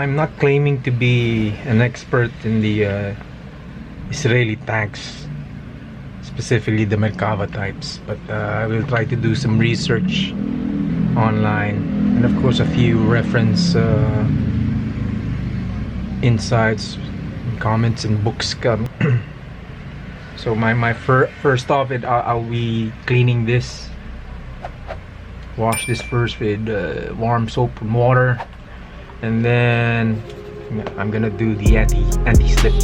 I'm not claiming to be an expert in the Israeli tanks, specifically the Merkava types, but I will try to do some research online, and of course a few reference insights, comments, and books come. So my first off, I'll be cleaning this. Wash this first with warm soap and water, and then I'm gonna do the anti-slip.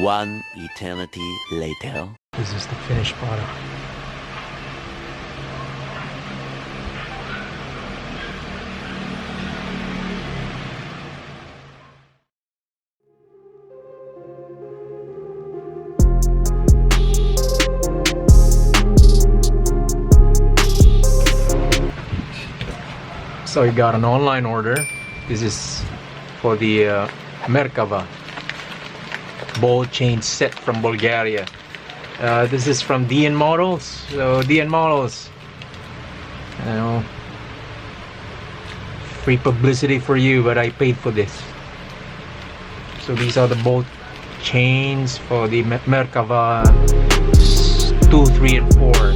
One eternity later. This is the finished product. So you got an online order. This is for the Merkava ball chain set from Bulgaria. This is from DN Models. So DN Models, you know, free publicity for you, but I paid for this. So these are the ball chains for the Merkava 2, 3, and 4.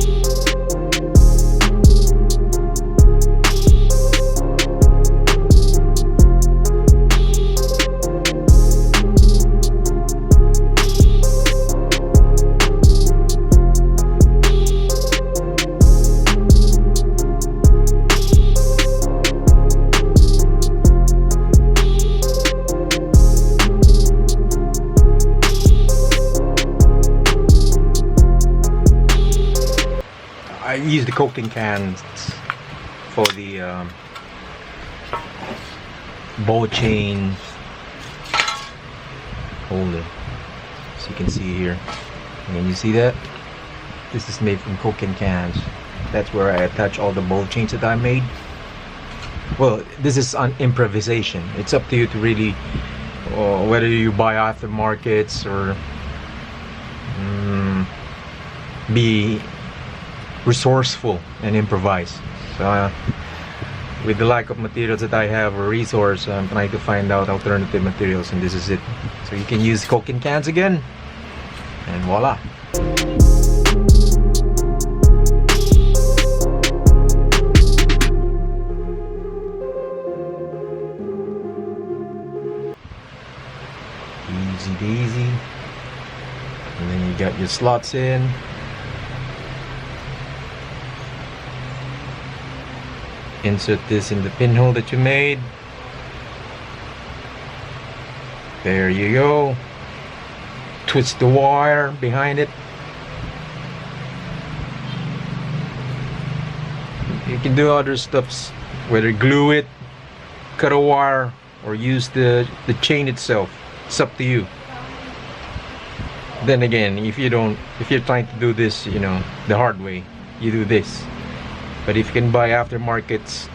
I use the coking cans for the ball chain holder, as you can see here. Can you see that? This is made from coking cans. That's where I attach all the ball chains that I made. Well, this is an improvisation. It's up to you to really, whether you buy aftermarkets or be resourceful and improvise. So with the lack of materials that I have or resource, I'm trying to find out alternative materials, and this is it. So you can use coking cans again, and voila. Easy peasy. And then you got your slots in. Insert this in the pinhole that you made. There you go. Twist the wire behind it. You can do other stuffs, whether glue it, cut a wire, or use the chain itself. It's up to you. Then again, if you're trying to do this, you know, the hard way, you do this. But if you can buy aftermarkets,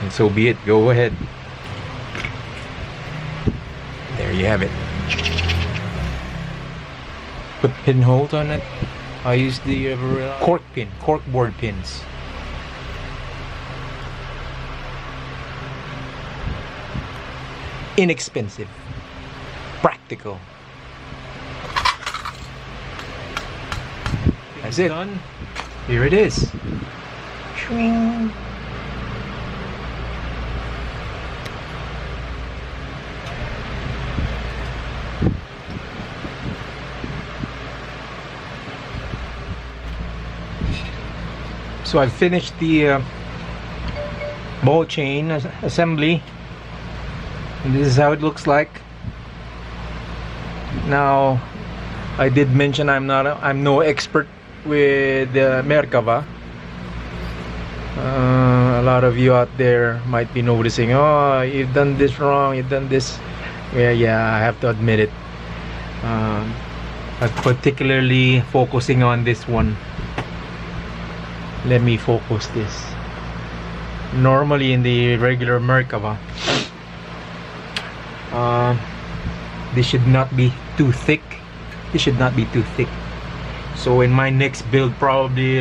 and so be it, go ahead. There you have it. put pinholes on it. I use the corkboard pins. Inexpensive, practical. That's it. Done. Here it is. Shwing. So I've finished the ball chain assembly, and this is how it looks like. Now, I did mention I'm no expert with Merkava. A lot of you out there might be noticing, oh, you've done this wrong, you've done this. Yeah, I have to admit it. I'm particularly focusing on this one. Let me focus this. Normally in the regular Merkava, this should not be too thick. This should not be too thick. So in my next build, probably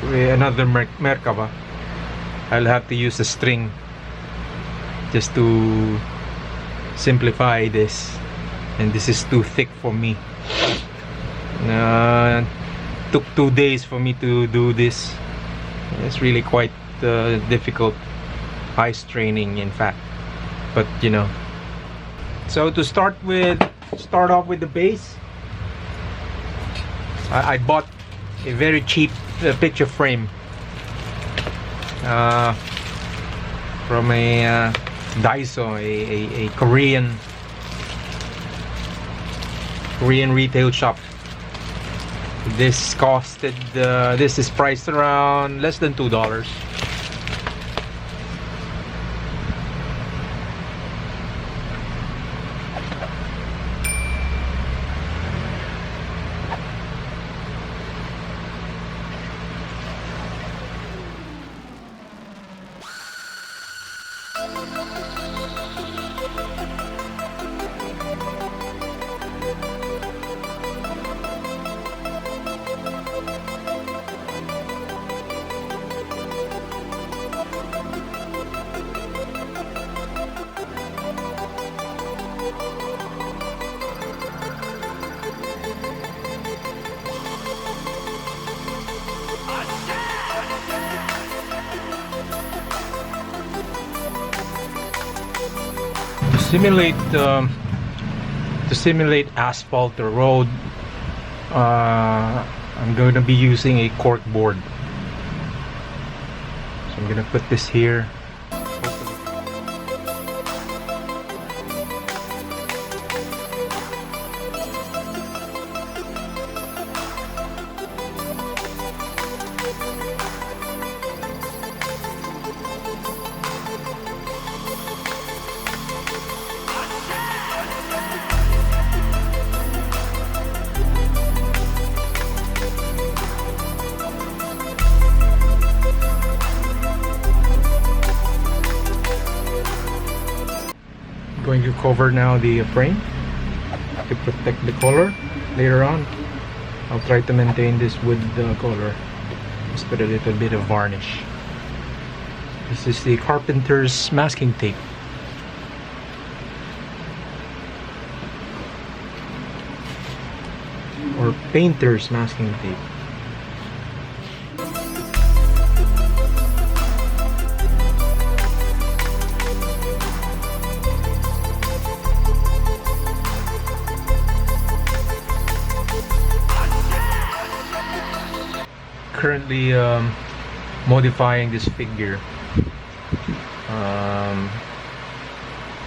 with another Merkava, I'll have to use a string just to simplify this. And this is too thick for me. Took 2 days for me to do this. It's really quite difficult, eye straining in fact, but you know. So to start off with the base, I bought a very cheap picture frame from a Daiso, a Korean retail shop. This costed, this is priced around less than $2. To simulate asphalt or road, I'm going to be using a cork board. So I'm going to put this here. Going to cover now the frame to protect the color. Later on, I'll try to maintain this with the color. Just put a little bit of varnish. This is the carpenter's masking tape. Or painter's masking tape. Currently modifying this figure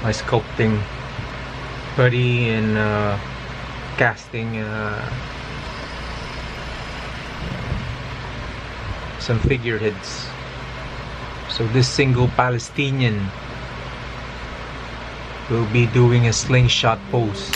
by sculpting putty and casting some figureheads. So this single Palestinian will be doing a slingshot pose.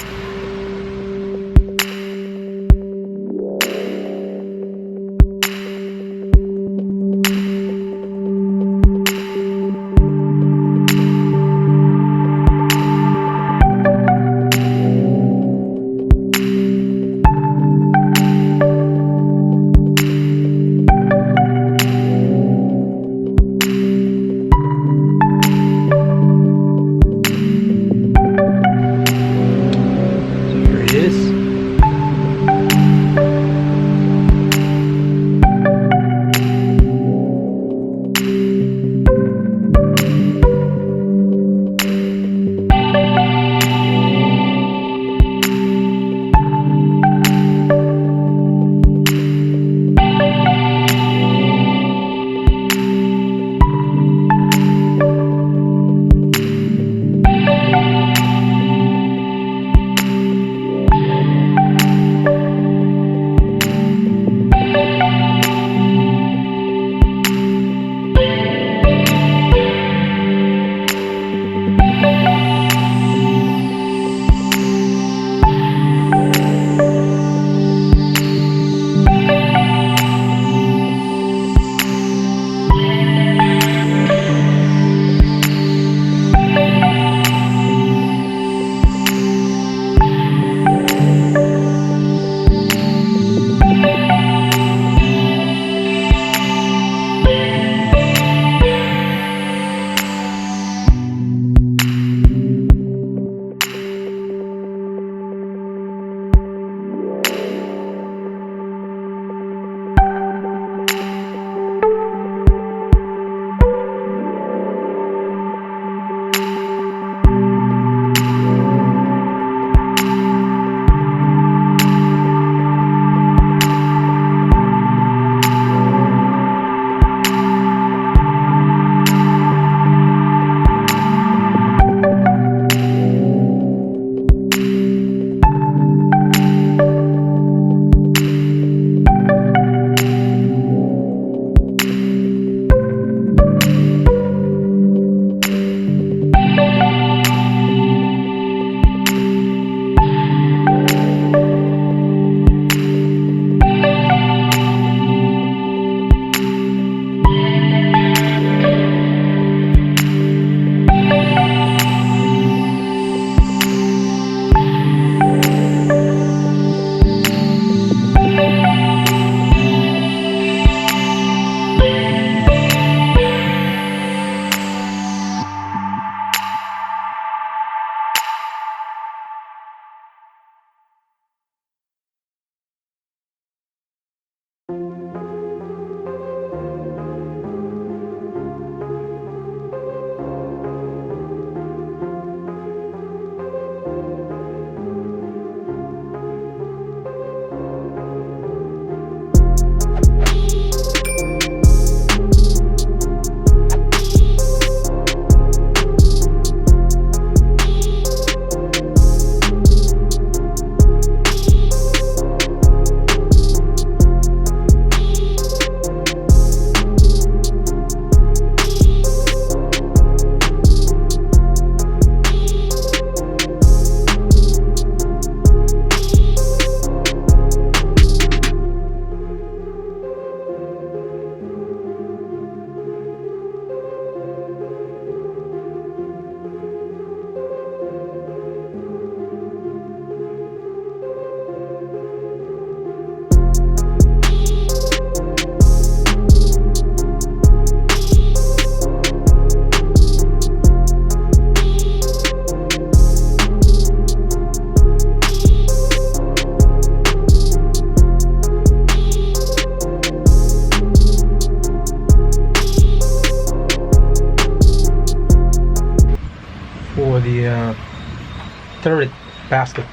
turret basket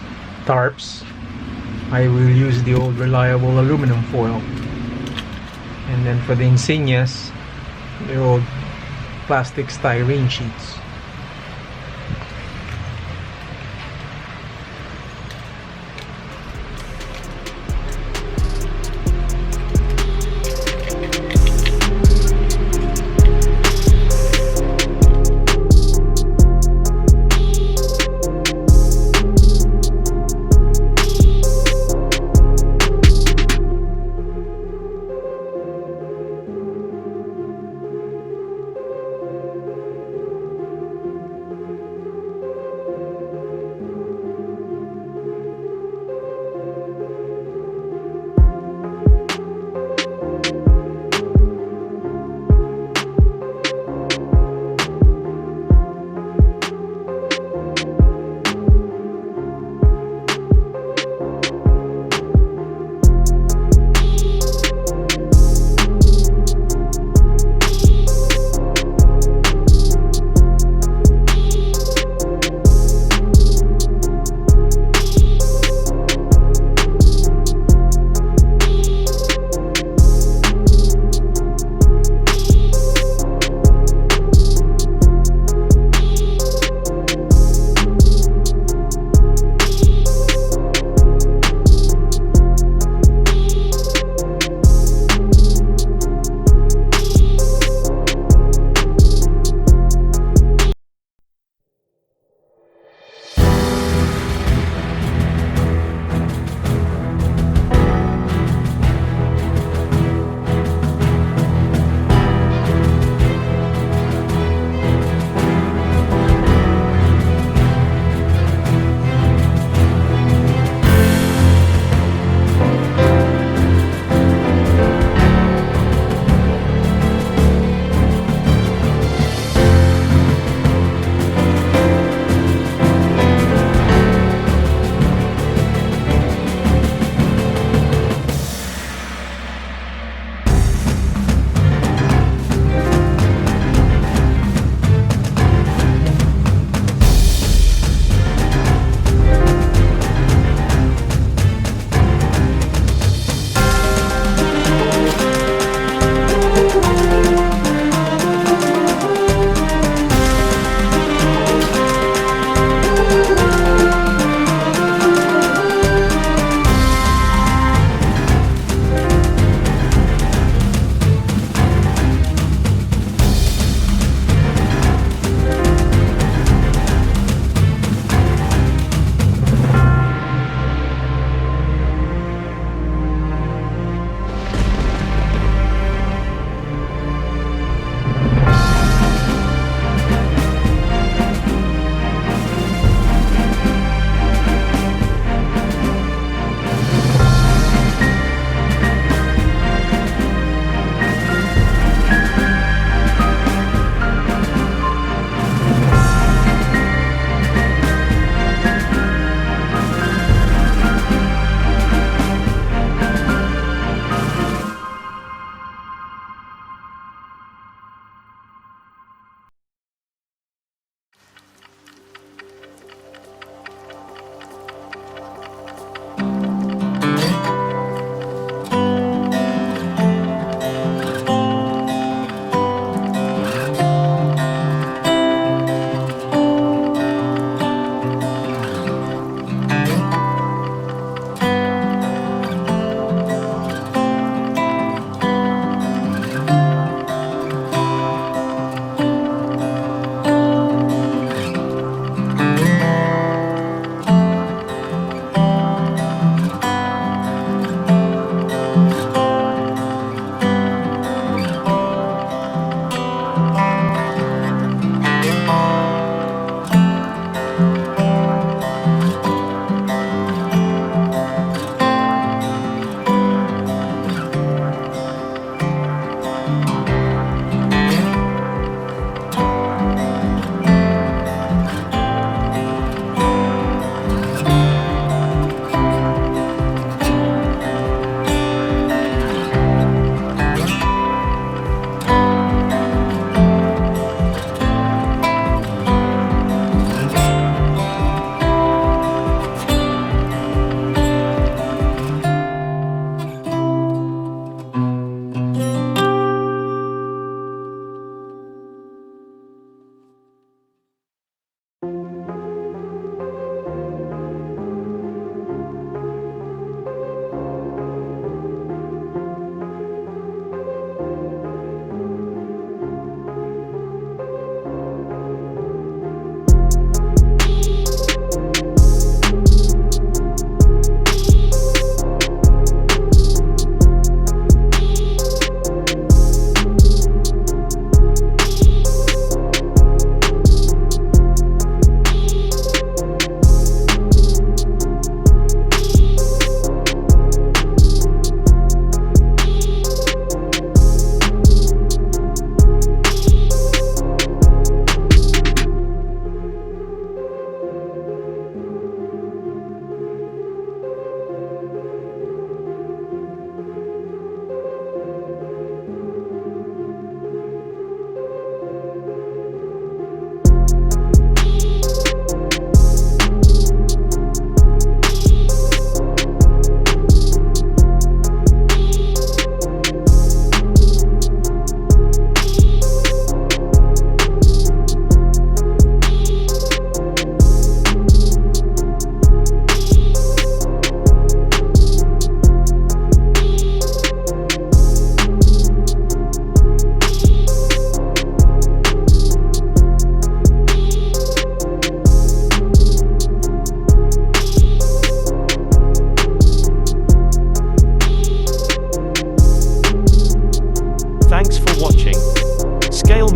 tarps, I will use the old reliable aluminum foil. And then for the insignias, the old plastic styrene sheets.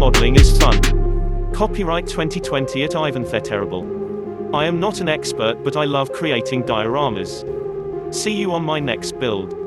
modeling is fun. Copyright 2020 at Ivan Terrible. I am not an expert, but I love creating dioramas. See you on my next build.